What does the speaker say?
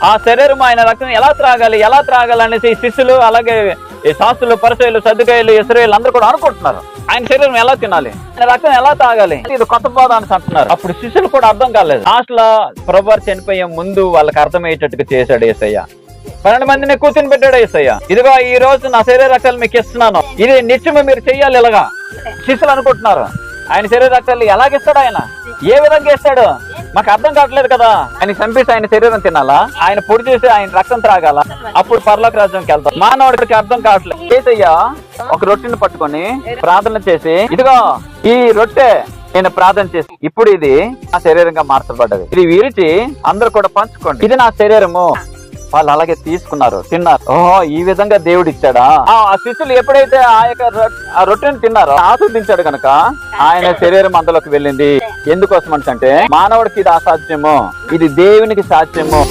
ఆ శరీరం ఆయన రక్తం ఎలా త్రాగాలి అనేసి శిష్యులు అలాగే ఈ శాస్త్రులు పరిసయ్యులు సద్దుకాయలు ఇశ్రాయేలు అందరూ కూడా అనుకుంటున్నారు. ఆయన శరీరం ఎలా తినాలి, ఆయన రక్తం ఎలా తాగాలి, ఇది కొత్త బోధ అని అంటున్నారు. అప్పుడు శిష్యులు కూడా అర్థం కాలేదు. లాస్ట్ లో ప్రభువారు చనిపోయే ముందు వాళ్ళకి అర్థమయ్యేటట్టుగా చేశాడు యేసయ్య. 12 మందిని కూర్చుని పెట్టాడు యేసయ్య. ఇదిగో ఈ రోజు నా శరీర రక్తాలు మీకు ఇస్తున్నాను, ఇది నిత్యము మీరు చెయ్యాలి. ఇలాగా శిష్యులు అనుకుంటున్నారు. ఆయన శరీర రక్తాలు ఎలాగిస్తాడు, ఆయన ఏ విధంగా ఇస్తాడు మాకు అర్థం కావట్లేదు కదా. ఆయన చంపేసి ఆయన శరీరం తినాలా, ఆయన పొడి చేసి ఆయన రక్తం త్రాగాల, అప్పుడు పరలోక రాజ్యంకి వెళ్తాం. మానవుడికి అర్థం కావట్లేదు. యేసయ్య ఒక రొట్టెని పట్టుకొని ప్రార్థన చేసి, ఇదిగో ఈ రొట్టె నేను ప్రార్థన చేసి ఇప్పుడు ఇది నా శరీరంగా మార్చబడ్డది, ఇది విరిచి అందరూ కూడా పంచుకోండి, ఇది నా శరీరము. వాళ్ళు అలాగే తీసుకున్నారు, తిన్నారు. ఓహో, ఈ విధంగా దేవుడు ఇచ్చాడా. ఆ శిష్యులు ఎప్పుడైతే ఆ యొక్క రొట్టెని తిన్నారో ఆస్వాదించాడు కనుక ఆయన శరీరం అందులోకి వెళ్ళింది. ఎందుకోసం అంటే మానవుడికి ఇది అసాధ్యము, ఇది దేవునికి సాధ్యము.